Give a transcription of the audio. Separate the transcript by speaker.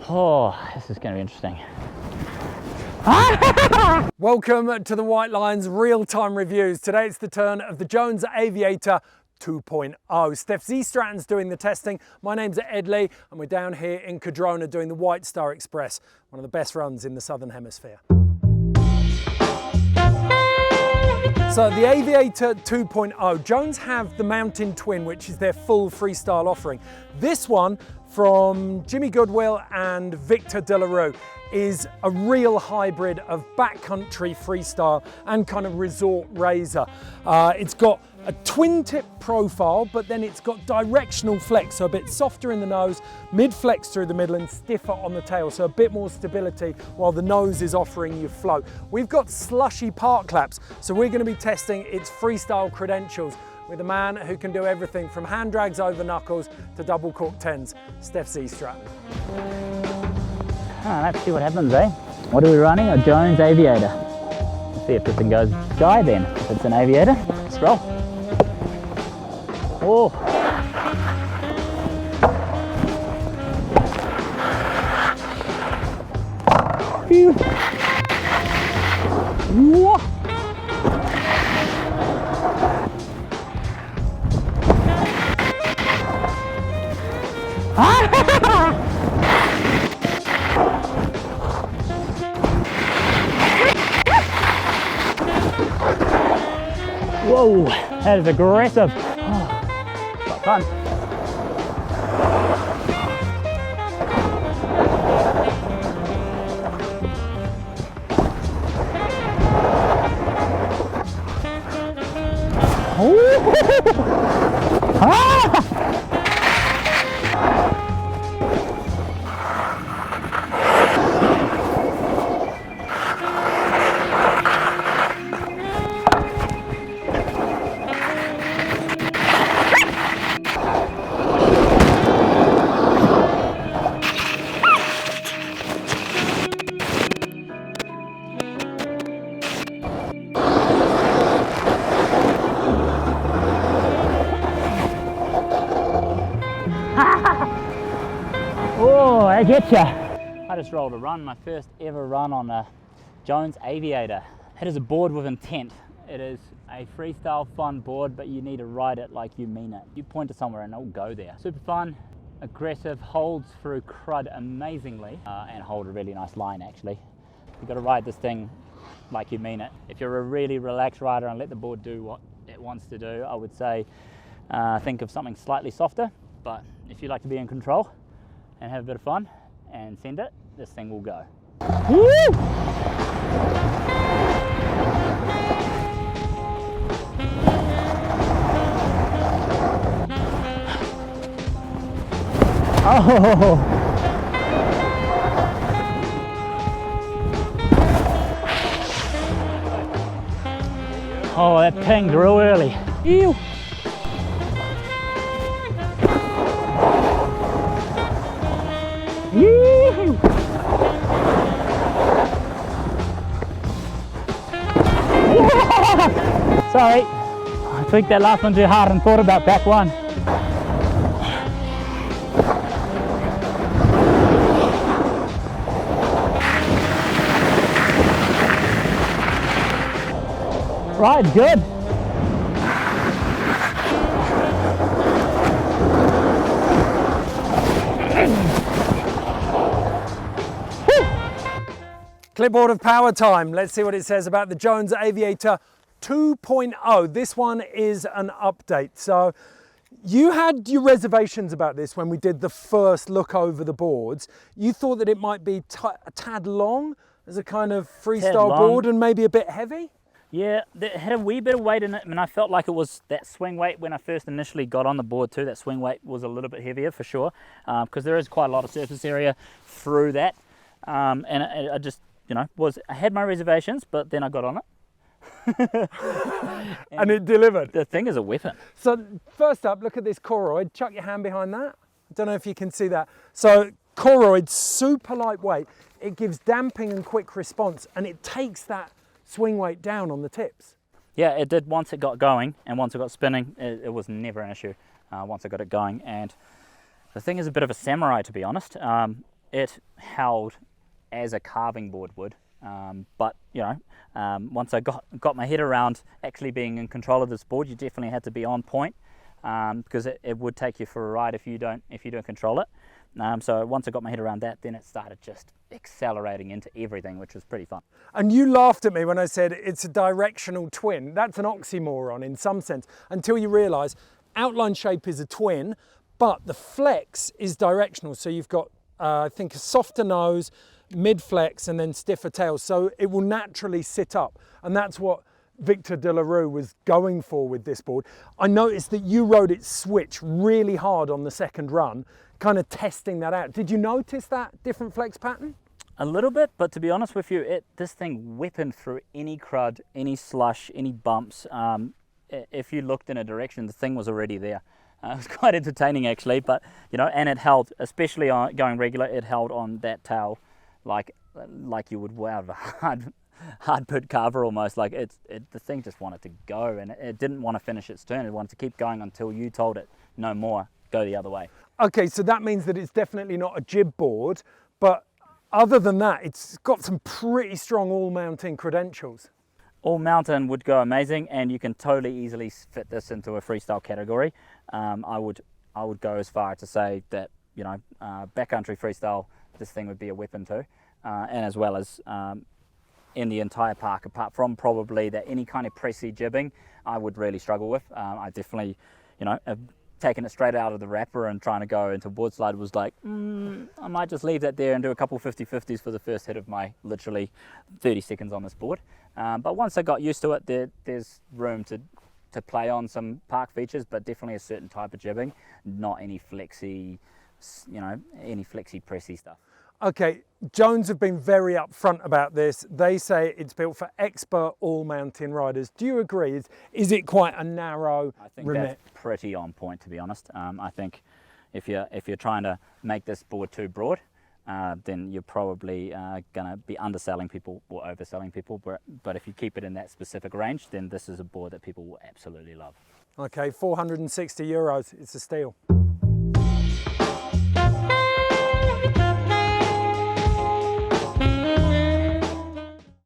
Speaker 1: Oh, this is going to be interesting.
Speaker 2: Welcome to the Whitelines Real Time Reviews. Today it's the turn of the Jones Aviator 2.0. Stef Zeestraten's doing the testing. My name's Ed Leigh and we're down here in Cardrona doing the White Star Express, one of the best runs in the Southern Hemisphere. So the Aviator 2.0, Jones have the Mountain Twin, which is their full freestyle offering. This one from Jimmy Goodwill and Victor De Le Rue is a real hybrid of backcountry freestyle and kind of resort razor. It's got a twin tip profile, but then it's got directional flex, so a bit softer in the nose, mid flex through the middle and stiffer on the tail, so a bit more stability while the nose is offering you float. We've got slushy park claps, so we're going to be testing its freestyle credentials with a man who can do everything from hand drags over knuckles to double cork 10s, Stef Zeestraten.
Speaker 1: Let's see what happens, eh? What are we running? A Jones Aviator. Let's see if this thing goes sky then. If it's an Aviator, let's roll. Oh. Phew. Whoa. Whoa, that is aggressive. Oh, quite fun. Oh, I get ya. I just rolled a run, my first ever run on a Jones Aviator. It is a board with intent. It is a freestyle fun board, but you need to ride it like you mean it. You point to somewhere and it'll go there. Super fun, aggressive, holds through crud amazingly, and hold a really nice line actually. You've got to ride this thing like you mean it. If you're a really relaxed rider and let the board do what it wants to do, I would say think of something slightly softer, but if you like to be in control and have a bit of fun and send it, this thing will go. Woo! Oh! Oh, that pinged real early. Ew! Sorry, I tweaked that last one too hard and thought about back one. Right, good.
Speaker 2: Clipboard of power time. Let's see what it says about the Jones Aviator 2.0. This one is an update. So you had your reservations about this when we did the first look over the boards. You thought that it might be a tad long as a kind of freestyle board and maybe a bit heavy?
Speaker 1: Yeah, it had a wee bit of weight in it. I mean, I felt like it was that swing weight when I first initially got on the board too. That swing weight was a little bit heavier for sure, because there is quite a lot of surface area through that. And I just, you know, I had my reservations, but then I got on it.
Speaker 2: and it delivered.
Speaker 1: The thing is a weapon.
Speaker 2: So first up, look at this choroid. Chuck your hand behind that. I don't know if you can see that. So choroid, super lightweight. It gives damping and quick response, and it takes that swing weight down on the tips.
Speaker 1: Yeah, it did once it got going, and once it got spinning, it was never an issue once I got it going. And the thing is a bit of a samurai, to be honest. it held as a carving board would. But once I got my head around actually being in control of this board, you definitely had to be on point, because it would take you for a ride if you don't control it. So once I got my head around that, then it started just accelerating into everything, which was pretty fun.
Speaker 2: And you laughed at me when I said it's a directional twin. That's an oxymoron in some sense, until you realise outline shape is a twin, but the flex is directional. So you've got, I think, a softer nose, mid-flex, and then stiffer tail. So it will naturally sit up. And that's what Victor De Le Rue was going for with this board. I noticed that you rode it switch really hard on the second run, kind of testing that out. Did you notice that different flex pattern?
Speaker 1: A little bit, but to be honest with you, this thing weaponed through any crud, any slush, any bumps. If you looked in a direction, the thing was already there. It was quite entertaining actually, but and it held, especially on going regular, it held on that tail like you would out of a hard pit carver almost. Like the thing just wanted to go, and it didn't want to finish its turn. It wanted to keep going until you told it no more, go the other way. Okay, so that means that it's definitely not a jib board, but other than that, it's got some pretty strong all-mountain credentials. All mountain would go amazing, and you can totally easily fit this into a freestyle category. I would go as far to say that backcountry freestyle, this thing would be a weapon too, and as well as in the entire park, apart from probably that any kind of pressy jibbing, I would really struggle with. I definitely, taking it straight out of the wrapper and trying to go into board slide was like, I might just leave that there and do a couple 50-50s for the first hit of my literally 30 seconds on this board. But once I got used to it, there's room to play on some park features, but definitely a certain type of jibbing, not any flexy, any flexy pressy stuff. Okay, Jones have been very upfront about this. They say it's built for expert all-mountain riders. Do you agree? Is it quite a narrow I think
Speaker 2: remit?
Speaker 1: That's pretty on point, to be honest. I think if you're trying to make this board too broad, then you're probably going to be underselling people or overselling people. But if you keep it in that specific range, then this is a board that people will absolutely love.
Speaker 2: Okay, €460, it's a steal.